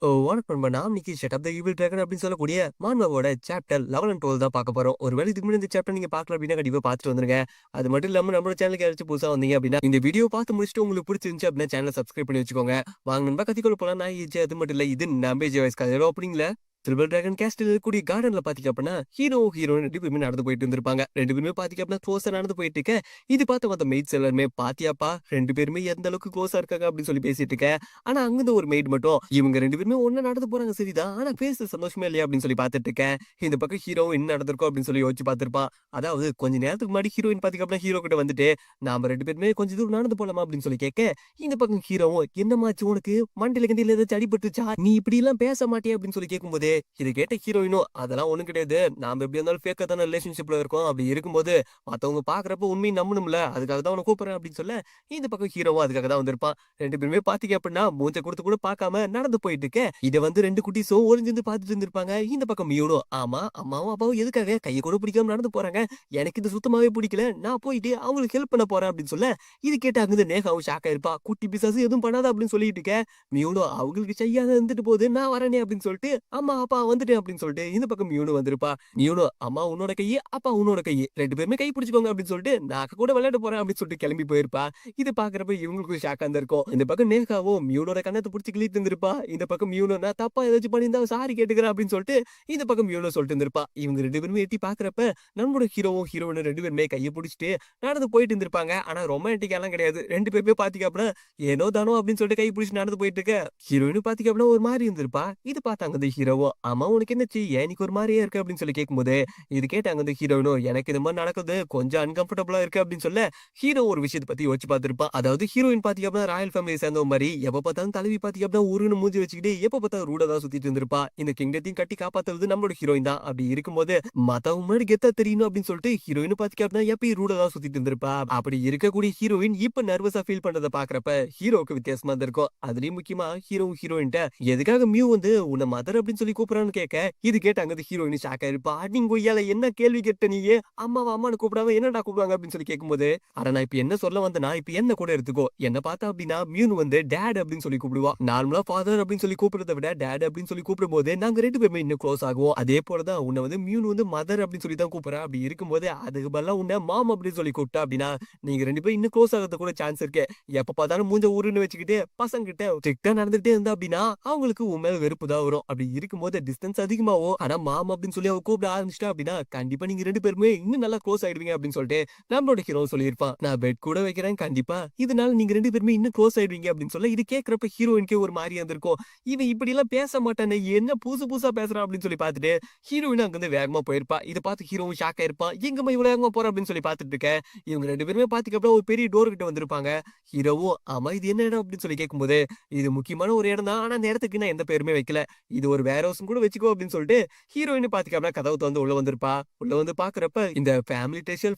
வணக்கம் நண்பா. நாம் இன்னைக்கு shut up the evil dragon அப்படின்னு சொல்லக்கூடிய மான்வாவோட சாப்டர் 11 அண்ட் 12 தான் பார்க்க போறோம். ஒருவேளை இதுக்கு முன்னாடி இந்த சாப்டர் நீங்க பார்க்கல அப்படின்னா கண்டிப்பா பார்த்துட்டு வந்துருங்க. அது மட்டும் இல்லாம நம்மளோட சேனலுக்கு யாராச்சும் புதுசா வந்தீங்க அப்படின்னா இந்த வீடியோ பார்த்து முடிச்சுட்டு உங்களுக்கு பிடிச்சிருந்துச்சு அப்படின்னா சேனலை சப்ஸ்கிரைப் பண்ணி வச்சுக்கோங்க. வாங்க நண்பா கத்திக்கொள்ள போலாம். நான் ஏஜ் அது மட்டும் இல்ல இது நம்பேஜ் வாய்ஸ் கதை ஓப்பனிங்ல சில்வர் டிராகன் கேஸ்டில் இருக்கக்கூடிய கார்டன்ல பாத்தீங்க அப்படின்னா ஹீரோயின் 2 பேருமே நடந்து போயிட்டு இருந்திருப்பாங்க. 2 பேருமே பாத்தீங்க அப்படின்னா க்ளோஸா நடந்து போயிட்டு இருக்க. இது பார்த்த மத்த மெய்ட்ஸ் எல்லாருமே பாத்தியாப்பா 2 பேருமே எந்த அளவுக்கு க்ளோஸா இருக்காங்க அப்படின்னு சொல்லி பேசிட்டு இருக்க. ஆனா அங்கிருந்து ஒரு மெய்ட் மட்டும் இவங்க 2 பேருமே ஒண்ணா நடந்து போறாங்க சரிதான். ஆனா பேச சந்தோஷமே இல்லையா அப்படின்னு சொல்லி பாத்துட்டு இருக்கேன். இந்த பக்கம் ஹீரோ என்ன நடந்திருக்கோம் அப்படின்னு சொல்லி யோசிச்சு பார்த்திருப்பான். அதாவது கொஞ்ச நேரத்துக்கு முன்னாடி ஹீரோயின் பாத்தீங்க அப்படின்னா ஹீரோ கிட்ட வந்துட்டு நாம 2 பேருமே கொஞ்சம் தூரம் நடந்து போலாமா அப்படின்னு சொல்லி கேட்க, இந்த பக்கம் ஹீரோவும் என்னமாச்சு உனக்கு மண்டையில கண்டியில ஏதாச்சும் அடிபட்டுச்சா நீ இப்படி எல்லாம் பேச மாட்டியே அப்படின்னு சொல்லி கேட்கும்போது இது கேட்ட ஹீரோயினும் அதெல்லாம் ஒண்ணும் கிடையாது. நாம எப்படி இருந்தாலும் ஃபேக்கா தான ரிலேஷன்ஷிப்ல இருக்கோம். அப்படி இருக்கும்போது மத்தவங்க பாக்குறப்ப உண்மையை நம்பணும்ல. அதுக்காக தான் உன்னை கூப்பிடுறேன் அப்படின்னு சொல்ல, இந்த பக்கம் ஹீரோவும் அதுக்காக தான் வந்திருப்பான். 2 பேருமே பாத்தீங்க அப்படின்னா மூஞ்ச கொடுத்து கூட பார்க்காம நடந்து போயிட்டு இருக்க. இத வந்து 2 குட்டீஸும் ஒளிஞ்சிருந்து பார்த்துட்டு இருந்திருப்பாங்க. இந்த பக்கம் மியூனும் ஆமா அம்மாவும் அப்பாவும் எதுக்காக கையை கூட பிடிக்காம நடந்து போறாங்க. எனக்கு இது சுத்தமாவே பிடிக்கல. நான் போயிட்டு அவங்களுக்கு ஹெல்ப் பண்ண போறேன் அப்படின்னு சொல்ல, இது கேட்டு அங்கிருந்து நேகாவும் ஷாக் ஆயிருப்பா. குட்டி பிசாசு எதுவும் பண்ணாத அப்படின்னு சொல்லிட்டு இருக்க. மியூனும் அவங்களுக்கு செய்யாத இருந்துட்டு போகுது. நான் வரேனே அப்படின்னு சொல்லிட்டு அம்மா அப்பா வந்துட்டேன் அப்படின்னு சொல்லிட்டு இந்த பக்கம் மியூனு வந்திருப்பா. மியூனு அம்மா உன்னோட கையி அப்பா உன்னோட கையி 2 பேருமே கை பிடிச்சுக்கோங்க அப்படின்னு சொல்லிட்டு நான் அக்கா கூட விளையாட போறேன் அப்படின்னு சொல்லிட்டு கிளம்பி போயிருப்பா. இது பாக்குறப்ப இவங்களுக்கும் ஷாக்கா இருந்திருக்கும். இந்த பக்கம் நேகாவும் மியூனோட கண்ணத்தை பிடிச்சி கிழித்து இருந்திருப்பா. இந்த பக்கம் மியூனு நான் தப்பா ஏதாச்சும் பண்ணியிருந்தா சாரி கேட்டுக்கிறேன் அப்படின்னு சொல்லிட்டு இந்த பக்கம் மியூனு சொல்லிட்டு இருந்திருப்பா. இவங்க 2 பேருமே எட்டி பாக்குறப்ப நம்மளோட ஹீரோவும் ஹீரோயினும் 2 பேருமே கையை பிடிச்சிட்டு நடந்து போயிட்டு இருந்திருப்பாங்க. ஆனா ரொமான்டிக்கா எல்லாம் கிடையாது. 2 பேருமே பாத்தீங்க அப்படின்னா ஏனோ தானோ அப்படின்னு சொல்லிட்டு கை பிடிச்சி நடந்து போயிட்டு இருக்க. ஹீரோயினும் பாத்தீங்க அப்படின்னா ஒரு மாதிரி இருந்திருப்பா. இது பார்த்தாங்க இந்த ஹீரோவும் ஆமா உனக்கு என்னாச்சு ஏன் இன்னைக்கு ஒரு மாதிரியே இருக்கு அப்படின்னு சொல்லி கேட்கும்போது இது கேட்டாங்க இந்த ஹீரோயினும் எனக்கு இது மாதிரி நடக்குது கொஞ்சம் அன்கம்ஃபர்டபுளா இருக்கு அப்படின்னு சொல்ல ஹீரோ ஒரு விஷயத்தை பத்தி யோசிச்சு பார்த்திருப்பான். அதாவது ஹீரோயின் பாத்தீங்க அப்படின்னா ராயல் ஃபேமிலி சேர்ந்த மாதிரி எப்ப பார்த்தாலும் தலைவி பாத்தீங்க அப்படின்னா ஊருன்னு மூஞ்சி வச்சுக்கிட்டு எப்ப பார்த்தாலும் ரூடா தான் சுத்திட்டு இருந்திருப்பா. இந்த கிங்டத்தையும் கட்டி காப்பாத்துறது நம்மளோட ஹீரோயின் தான். அப்படி இருக்கும்போது மத்தவங்க முன்னாடி கெத்தா தெரியணும் அப்படின்னு சொல்லிட்டு ஹீரோயின் பாத்தீங்க அப்படின்னா எப்பயும் ரூடா தான் சுத்திட்டு இருந்திருப்பா. அப்படி இருக்கக்கூடிய ஹீரோயின் இப்ப நர்வஸா ஃபீல் பண்றதை பாக்குறப்ப ஹீரோக்கு வித்தியாசமா இருந்திருக்கும். அதுலயும் முக்கியமா ஹீரோயின்ட்ட எதுக்காக மியூ வந்து உன்னை மதர் அப்படின்னு சொல்லி கூப்பிடறான்னு கேட்க இது கேட்டாங்க இந்த ஹீரோயின் ஷாக் ஆயிருப்பா. நீங்க கொய்யால என்ன கேள்வி கேட்ட நீயே அம்மாவா அம்மான்னு கூப்பிடாம என்னடா கூப்பிடுவாங்க அப்படின்னு சொல்லி கேட்கும்போது அட நான் இப்ப என்ன சொல்ல வந்தேன்னா இப்ப என்ன கூட எடுத்துக்கோ என்ன பார்த்தா அப்படின்னா மியூன் வந்து டேட் அப்படின்னு சொல்லி கூப்பிடுவா. நார்மலா ஃபாதர் அப்படின்னு சொல்லி கூப்பிடுறத விட டேட் அப்படின்னு சொல்லி கூப்பிடும் போது நாங்க 2 பேருமே இன்னும் க்ளோஸ் ஆகுவோம். அதே போலதான் உன்னை வந்து மியூன் வந்து மதர் அப்படின்னு சொல்லி தான் கூப்பிடுறா. அப்படி இருக்கும்போது அதுக்கு பதிலா உன்னை மாம் அப்படின்னு சொல்லி கூப்பிட்டா அப்படின்னா நீங்க 2 பேரும் இன்னும் க்ளோஸ் ஆகிறது கூட சான்ஸ் இருக்கு. எப்ப பார்த்தாலும் மூஞ்ச ஊருன்னு வச்சுக்கிட்டு பசங்க கிட்ட ஸ்ட்ரிக்டா நடந்துட்டே இருந்தா அப்படின்னா அவங்களுக்கு உன் மேல வெறுப்பு தான் வரும். அப்படி இருக்கும்போது டிஸ்டன்ஸ் அதிகமாகும். ஆனா மாம் அப்படின்னு சொல்லி அவ கூப்பிட ஆரம்பிச்சிட்டா அப்படின்னா கண்டிப்பா நீங்க 2 பேருமே இன்னும் நல்லா க்ளோஸ் ஆயிடுவீங்க அப்படின்னு சொல்லிட்டு நம்மளோட ஹீரோ சொல்லியிருப்பான். நான் பெட் கூட வைக்கிறேன் கண்டிப்பா இதனால நீங்க 2 பேருமே இன்னும் க்ளோஸ் ஆயிடுவீங்க அப்படின்னு சொல்ல இது கேட்கறப்ப ஹீரோயினுக்கே ஒரு மாதிரியா இருந்திருக்கும். இவன் இப்படி எல்லாம் பேச மாட்டானே என்ன புதுசு புதுசா பேசுறான் அப்படின்னு சொல்லி பார்த்துட்டு ஹீரோயின் அங்க இருந்து வேகமா போயிருப்பா. இதை பார்த்து ஹீரோவும் ஷாக் ஆயிருப்பான். எங்கம்மா இவ்வளவு வேகமா போற அப்படின்னு சொல்லி பார்த்துட்டு இருக்க. இவங்க 2 பேருமே பாத்துக்கப்ப ஒரு பெரிய டோர் கிட்ட வந்திருப்பாங்க. ஹீரோவும் ஆமா இது என்ன இடம் அப்படின்னு சொல்லி கேட்கும்போது இது முக்கியமான ஒரு இடம் தான். ஆனா அந்த இடத்துக்கு நான் எந்த பேருமே வைக்கல. இது ஒரு வேர் ஹவுஸ் கூட வச்சுக்கோ அப்படின்னு சொல்லிட்டு ஹீரோயின் பாத்துக்காம கதவு திறந்து உள்ள வந்திருப்பா. உள்ள வந்து பாக்குறப்ப இந்த ஃபேமிலி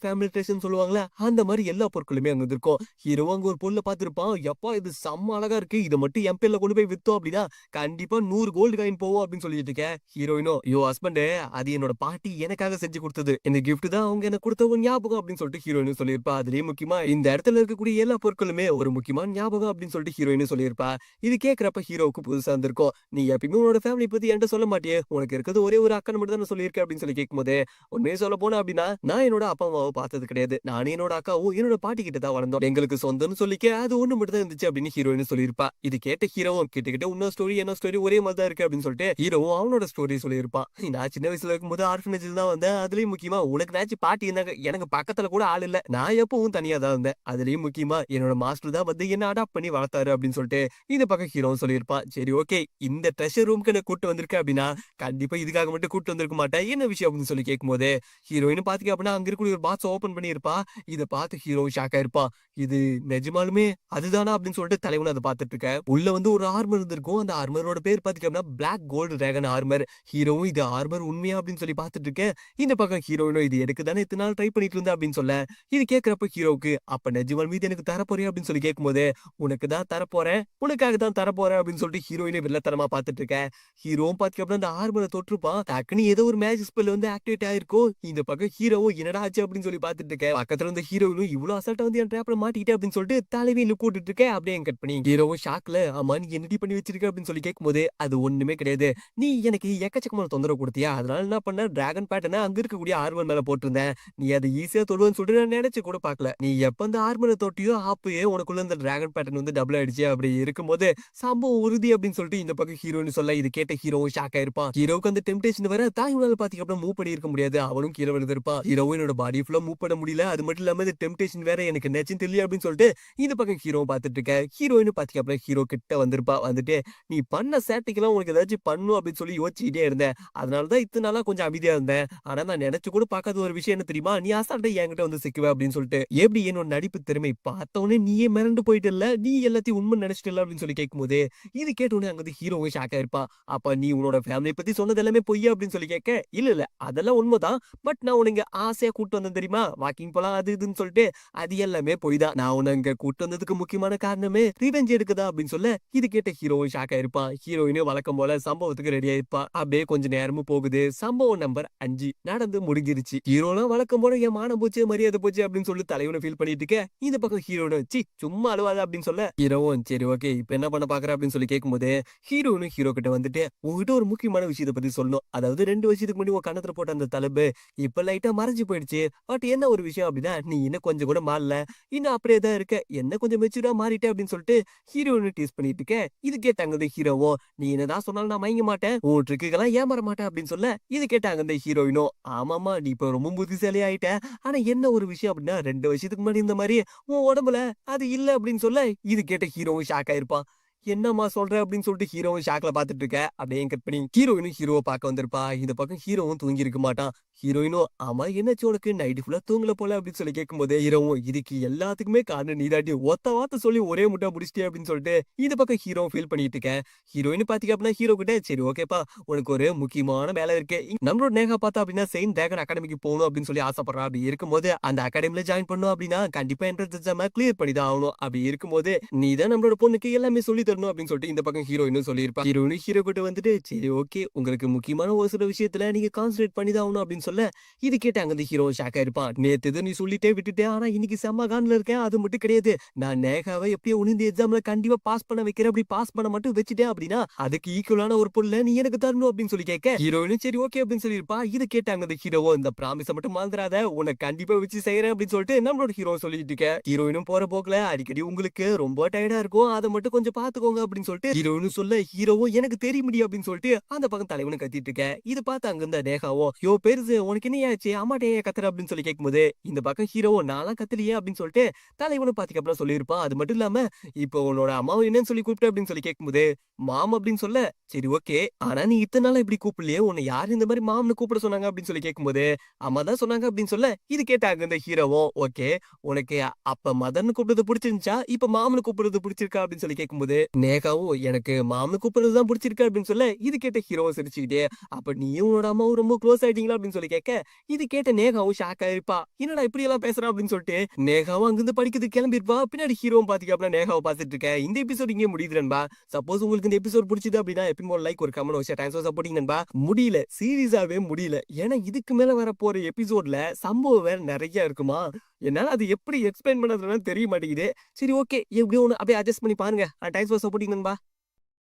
டேஷன் சொல்லுவாங்களே அந்த மாதிரி எல்லா பொருட்களுமே அங்க இருக்கும். ஹீரோ அங்க ஒரு பொருளை பார்த்திருப்பான். எப்பா இது செம்ம அழகா இருக்கு. இதை மட்டும் என் பேர்ல கொண்டு போய் வித்தோம் அப்படின்னா கண்டிப்பா 100 கோல்டு காயின் போவோம் அப்படின்னு சொல்லிட்டு இருக்கேன். ஹீரோயினோ யோ ஹஸ்பண்ட் அது என்னோட பாட்டி எனக்காக செஞ்சு கொடுத்தது. இந்த கிஃப்ட் தான் அவங்க எனக்கு கொடுத்த ஒரு ஞாபகம் அப்படின்னு சொல்லிட்டு ஹீரோயின் சொல்லியிருப்பா. அதுலயே முக்கியமா இந்த இடத்துல இருக்கக்கூடிய எல்லா பொருட்களுமே ஒரு முக்கியமான ஞாபகம் அப்படின்னு சொல்லிட்டு ஹீரோயின் சொல்லியிருப்பா. இது கேட்கறப்ப ஹீரோவுக்கு புதுசா இருந்திருக்கும். நீ எப்பயுமே உன்னோட ஃபேமிலி பத்தி என்கிட்ட சொல்ல மாட்டியே உனக்கு இருக்கிறது ஒரே ஒரு அக்கன் மட்டும் தான் சொல்லியிருக்கேன் அப்படின்னு சொல்லி கேட்கும்போது உண்மையை சொல்ல போனா அப்படின்னா நான் என்னோட அப்பா அம்மாவை பார்த்தது கிடையாது. நானே என்னோட அக்காவும் என்னோட பாட்டி கிட்ட தான் வளர்ந்தோம். எங்களுக்கு சொந்தம்னு சொல்லிக்க அது ஒண்ணு மட்டும் தான் இருந்துச்சு அப்படின்னு ஹீரோயின் சொல்லியிருப்பா. இது கேட்ட ஹீரோவும் கிட்ட இன்னொரு ஸ்டோரி என்ன ஸ்டோரி ஒரே மாதிரி தான் இருக்கு அப்படின்னு சொல்லிட்டு ஹீரோவும் அவனோட ஸ்டோரி சொல்லியிருப்பான். நான் சின்ன வயசுல இருக்கும்போது ஆர்ஃபனேஜ்ல தான் வந்தேன். அதுலயும் முக்கியமா உனக்கு நாச்சு பாட்டி இருந்தாங்க எனக்கு பக்கத்துல கூட ஆள் இல்ல. நான் எப்பவும் தனியா தான் இருந்தேன். அதுலயும் முக்கியமா என்னோட மாஸ்டர் தான் வந்து என்ன அடாப்ட் பண்ணி வளர்த்தாரு அப்படின்னு சொல்லிட்டு இந்த பக்கம் ஹீரோவும் சொல்லியிருப்பான். சரி ஓகே இந்த ட்ரெஷர் ரூம்க்கு என்ன கூட்டு வந்திருக்க அப்படின்னா கண்டிப்பா இதுக்காக மட்டும் கூட்டு வந்திருக்க மாட்டேன். என்ன விஷயம் அப்படின்னு சொல்லி கேட்கும்போது ஹீரோயின் பாத்தீங்க அப்படின்னா அங்க இருக்கக்கூடிய ஒரு பாக்ஸ் ஓபன் பண்ணியிருப்பா. இதை பார்த்து ஹீரோ ஷாக் ஆயிருப்பான். இது நிஜமாலுமே அதுதானா அப்படின்னு சொல்லிட்டு தலைவன் அதை பார்த்துட்டு இருக்க. உள்ள வந்து ஒரு ஆர்மர் இருந்திருக்கும். அந்த ஆர்மரோட பேர் பாத்தீங்க அப்படின்னா பிளாக் கோல்டு டிராகன் ஆர்மர். ஹீரோவும் இது ஆர்மர் உண்மையா அப்படின்னு சொல்லி பார்த்துட்டு இருக்க. இந்த பக்கம் ஹீரோயினும் இது எடுக்க தானே இத்தனை நாள் ட்ரை பண்ணிட்டு இருந்தா அப்படின்னு சொல்ல இது கேட்கறப்ப ஹீரோவுக்கு அப்ப நிஜமால் மீது எனக்கு தரப்போறேன் அப்படின்னு சொல்லி கேட்கும்போது உனக்கு தான் தரப்போறேன் உனக்காக தான் தரப்போறேன் அப்படின்னு சொல்லிட்டு ஹீரோயினே வில்லத்தனமா பார்த்துட்டு இருக்க. ஹீரோவும் பாத்தீங்க அப்படின்னா அந்த ஆர்மரை தொட்டிருப்பான். டக்குன்னு ஏதோ ஒரு மேஜிக் ஸ்பெல் வந்து ஆக்டிவேட் ஆயிருக்கும். இந்த பக்கம் ஹீரோவும் என்னடா ஆச்சு அப்படின்னு சொல்லி பாத்துட்டு இருக்கேன். பக்கத்துல இருந்த ஹீரோயினும் இவ்வளவு அசால்ட்டா வந்து என் ட்ராப்ல மாட்டிக்கிட்டே அப்படின்னு சொல்லிட்டு தலைமையை லுக் விட்டுட்டு இருக்கேன். அப்படியே கட் பண்ணி ஹீரோவும் ஷாக்ல, ஆமா நீ என்னடி பண்ணி வச்சிருக்க அப்படின்னு சொல்லி கேட்கும்போது, அது ஒண்ணுமே கிடையாது. நீ எனக்கு எக்கச்சக்கமான தொந்தரவு கொடுத்தியா, அதனால என்ன பண்ண, டிராகன் பேட்டர்னை அங்க இருக்கக்கூடிய ஆர்மர் மேல போட்டிருந்தேன். நீ அதை ஈஸியா தொடுவேன்னு சொல்லிட்டு நான் நினைச்சு கூட பாக்கல. நீ எப்ப அந்த ஆர்மரை தொட்டியோ அப்பயே உனக்குள்ள இந்த டிராகன் பேட்டர்ன் வந்து டபுள் ஆயிடுச்சு. அப்படி இருக்கும்போது சம்பவம் உறுதி அப்படின்னு சொல்லிட்டு இந்த பக்கம் ஹீரோன்னு சொல்ல, இது கேட்ட ஹீரோவும் ஷாக் ஆயிருப்பான். ஹீரோவுக்கு அந்த டெம்டேஷன் வர தாய்மொழியால பாத்தீங்க அப்படின்னா மூவ் பண்ணி இருக்க முடியாது. அவனும் கீழே விழுந்திருப்பான். ஹீரோவும் என்னோட பாடி ஃபுல்லா மூவ் பண்ண முடியல. அது மட்டும் இல்லாம இந்த டெம்டேஷன் வேற எனக்கு நெச்சுன்னு தெரியல அப்படின்னு சொல்லிட்டு இந்த பக்கம் ஹீரோவை பாத்துட்டு இருக்க. ஹீரோயின் பாத்தீங்க அப்படின்னா ஹீரோ கிட்ட வந்திருப்பா. வந்துட்டு நீ பண்ண சேட்டைக்கெல்லாம் உனக்கு ஏதாச்சும் பண்ணும் அப்படின்னு சொல்லி யோசிச்சுக்கிட்டே இருந்தேன். அதனாலதான் இத்தனை நாளா கொஞ்சம் அமைதியா இருந்தேன். ஆனா நான் நினைச்சு கூட பார்க்காத ஒரு விஷயம் என்ன தெரியுமா, நீ அசால்ட்டா என்கிட்ட வந்து சிக்குவ அப்படின்னு சொல்லிட்டு. எப்படி என்னோட நடிப்பு திறமை பார்த்தவொடனே நீயே மிரண்டு போயிட்டல்ல, நீ எல்லாத்தையும் உண்மை நினைச்சிட்டல அப்படின்னு சொல்லி கேட்கும்போது, இது கேட்ட உடனே அங்க வந்து ஹீரோவும் ஷாக் ஆயிருப்பா. அப்ப நீ உன்னோட ஃபேமிலிய பத்தி சொன்னது எல்லாமே பொய்யா அப்படின்னு சொல்லி கேட்க, இல்ல இல்ல அதெல்லாம் உண்மைதான். பட் நான் உன்னை இங்க ஆசையா கூட்டு வந்தேன் தெரியுமா, வாக்கிங் போலாம் அது இதுன்னு சொல்லிட்டு, அது எல்லாமே பொய் தான். நான் உன்னை இங்க கூட்டு வந்ததுக்கு முக்கியமான காரணமே ரிவெஞ்ச் எடுக்குதா அப்படின்னு சொல்ல, இது கேட்ட ஹீரோவும் ஷாக் ஆயிருப்பான். ஹீரோயினும் வழக்கம் போல சம்பவத்துக்கு ரெடி ஆயிருப்பா. அப்படியே கொஞ்ச நேரமும் போகுது. சம்பவம் நம்பர் 5 நடந்து முடிஞ்சிருச்சு. ஹீரோலாம் வழக்கம் போல என் மானம் போச்சு, மரியாதை போச்சு அப்படின்னு சொல்லி தலைவனை ஃபீல் பண்ணிட்டு இருக்க. இந்த பக்கம் ஹீரோனு சி சும்மா அழுவாத அப்படின்னு சொல்ல, ஹீரோவும் சரி ஓகே இப்ப என்ன பண்ண பாக்குற அப்படின்னு சொல்லி கேட்கும்போது, ஹீரோனும் ஹீரோ கிட்ட வந்துட்டு உங்ககிட்ட ஒரு முக்கியமான விஷயத்தை பத்தி சொல்லணும். அதாவது 2 வருஷத்துக்கு முன்னாடி உன் கண்ணத்துல போட்ட அந்த தழும்பு இப்ப லைட்டா மறைஞ்சு போயிடுச்சு. பட் என்ன ஒரு விஷயம் அப்படின்னா, நீ இன்னும் கொஞ்சம் கூட மாறல, இன்னும் அப்படியே தான் இருக்க, என்ன கொஞ்சம் மெச்சூரா மாறிட்ட அப்படின்னு சொல்லிட்டு ஹீரோனு டீஸ் பண்ணிட்டு இருக்க. இது கேட்டாங்க இந்த ஹீரோவும், நீ என்னதான் சொன்னாலும் நான் மயங்க மாட்டேன், உன் ட்ரிக்குக்கெல்லாம் ஏமாற மாட்டேன் அப்படின்னு சொல்ல, இது கேட்டாங்க இந்த ஹீரோயினும், ஆமாமா நீ இப்ப ரொம்ப புத்திசாலி ஆயிட்ட. ஆனா என்ன ஒரு விஷயம் அப்படின்னா, 2 வருஷத்துக்கு முன்னாடி இந்த மாதிரி உன் உடம்புல அது இல்ல அப்படின்னு சொல்ல, இது கேட்ட ஹீரோவும் ஷாக் ஆயிருப்பான். என்னம்மா சொல்ற அப்படின்னு சொல்லிட்டு ஹீரோவும் ஷாக்ல பாத்துட்டு இருக்க. அப்படியே கட் பண்ணி ஹீரோயினும் ஹீரோவை பார்க்க வந்திருப்பா. இந்த பக்கம் ஹீரோவும் தூங்கி இருக்க மாட்டான். ஹீரோயினும் ஆமா என்னாச்சு உனக்கு, நைட்டு ஃபுல்லா தூங்கல போல அப்படின்னு சொல்லி கேட்கும்போது, ஹீரோவும் இதுக்கு எல்லாத்துக்குமே காரணம் நீதாட்டி, ஒத்த வார்த்தை சொல்லி ஒரே முட்டா முடிச்சிட்டே அப்படின்னு சொல்லிட்டு இந்த பக்கம் ஹீரோ ஃபீல் பண்ணிட்டு இருக்கேன். ஹீரோயின் பாத்தீங்க அப்படின்னா ஹீரோ கிட்ட சரி ஓகேப்பா உனக்கு ஒரு முக்கியமான வேலை இருக்கு, நம்மளோட நேகா பார்த்தா அப்படின்னா செயின்ட் டிராகன் அகாடமிக்கு போகணும் அப்படின்னு சொல்லி ஆசைப்படுறா. அப்படி இருக்கும்போது அந்த அகாடமில ஜாயின் பண்ணணும் அப்படின்னா கண்டிப்பா என்ட்ரன்ஸ் எக்ஸாம கிளியர் பண்ணி தான் ஆகணும். அப்படி இருக்கும்போது நீ தான் நம்மளோட பொண்ணுக்கு எல்லாமே சொல்லி தரணும் அப்படின்னு சொல்லிட்டு இந்த பக்கம் ஹீரோயினும் சொல்லியிருப்பா. ஹீரோயினும் ஹீரோ கிட்ட வந்துட்டு சரி ஓகே உங்களுக்கு முக்கியமான ஒரு சில விஷயத்துல நீங்க கான்சன்ட்ரேட் பண்ணி தான் ஆகணும் அப்படின்னு சொல்ல, இது கேட்டாங்க அந்த ஹீரோ ஷாக் ஆயிருப்பான். நேத்து இது நீ சொல்லிட்டே விட்டுட்டே, ஆனா இன்னைக்கு செம்ம கான்ல இருக்கேன். அது மட்டும் கிடையாது, நான் நேகாவை எப்படியோ உனிந்த எக்ஸாம்ல கண்டிப்பா பாஸ் பண்ண வைக்கிறேன். அப்படி பாஸ் பண்ண மட்டும் வச்சுட்டேன் அப்படின்னா அதுக்கு ஈக்குவலான ஒரு பொருளை நீ எனக்கு தரணும் அப்படின்னு சொல்லி கேட்க, ஹீரோயினும் சரி ஓகே அப்படின்னு சொல்லியிருப்பா. இது கேட்டாங்க அந்த ஹீரோவோ, இந்த ப்ராமிஸ மட்டும் மறந்துடாத, உன்னை கண்டிப்பா வச்சு செய்யறேன் அப்படின்னு சொல்லிட்டு நம்மளோட ஹீரோ சொல்லிட்டு இருக்க. ஹீரோயினும் போற போக்குல அடிக்கடி உங்களுக்கு ரொம்ப டயர்டா இருக்கும், அதை மட்டும் கொஞ்சம் பாத்துக்கோங்க அப்படின்னு சொல்லிட்டு ஹீரோயினும் சொல்ல, ஹீரோவோ எனக்கு தெரிய முடியும் அப்படின்னு சொல்லிட்டு அந்த பக்கம் தலைவனு கத்திட்டு இருக்க. இது பார்த்து அங்க இருந்த நேகாவோ, யோ பெருசு உனக்கு என்ன ஆச்சு, அம்மாட்ட ஏன் கத்துற அப்படின்னு சொல்லி கேட்கும்போது, இந்த பக்கம் ஹீரோவோ நான்லாம் கத்தலையே அப்படின்னு சொல்லிட்டு தலைவனும் பாத்தீங்க அப்புறம் சொல்லியிருப்பான். அது மட்டும் இல்லாம இப்போ உன்னோட அம்மாவை என்னன்னு சொல்லி கூப்பிட்ட அப்படின்னு சொல்லி கேட்கும்போது, மாம் அப்படின்னு சொல்ல, சரி ஓகே ஆனா நீ இத்தனை நாளா இப்படி கூப்பிடலையே, உன்னை யாரு இந்த மாதிரி மாம்னு கூப்பிட சொன்னாங்க அப்படின்னு சொல்லி கேட்கும்போது, அம்மா தான் சொன்னாங்க அப்படின்னு சொல்ல, இது கேட்டாங்க இந்த ஹீரோவும், ஓகே உனக்கு அப்ப மதர்னு கூப்பிடுறது பிடிச்சிருந்துச்சா, இப்ப மாம்னு கூப்பிடுறது பிடிச்சிருக்கா அப்படின்னு சொல்லி கேட்கும்போது, நேகாவும் எனக்கு மாம்னு கூப்பிடுறது தான் பிடிச்சிருக்கா அப்படின்னு சொல்ல, இது கேட்ட ஹீரோவும் சிரிச்சுக்கிட்டே, அப்ப நீயும் உன்னோட அம்மாவும் ரொம்ப க்ளோஸ் ஆயிட்டீங்களா அப்படின்னு சொல்லி கேட்க, இது கேட்ட நேகாவும் ஷாக் ஆயிருப்பா. என்னடா இப்படி எல்லாம் பேசுறா அப்படின்னு சொல்லிட்டு நேகாவும் அங்கிருந்து படிக்கிறதுக்கு கிளம்பிருப்பா. பின்னாடி ஹீரோவும் பாத்தீங்க அப்படின்னா நேகாவை பார்த்துட்டு இருக்க. இந்த எபிசோட் இங்கே முடியுது நண்பா. சப்போஸ் உங்களுக்கு இந்த எபிசோட் பிடிச்சது அப்படின்னா எப்பயும் ஒரு லைக் ஒரு கமெண்ட் ஒரு ஷேர். தேங்க்ஸ் ஃபார் சப்போர்ட்டிங் நண்பா. முடியல சீரியஸாவே முடியல, ஏன்னா இதுக்கு மேல வர போற எபிசோட்ல சம்பவம் வேற நிறைய இருக்குமா, என்னால அது எப்படி எக்ஸ்பிளைன் பண்றதுன்னு தெரிய மாட்டேங்குது. சரி ஓகே எப்படியோ ஒன்று அப்படியே அட்ஜஸ்ட் பண்ணி பாருங்க. தேங்க்ஸ் ஃபார் சப்போர்ட்டிங் நண்பா.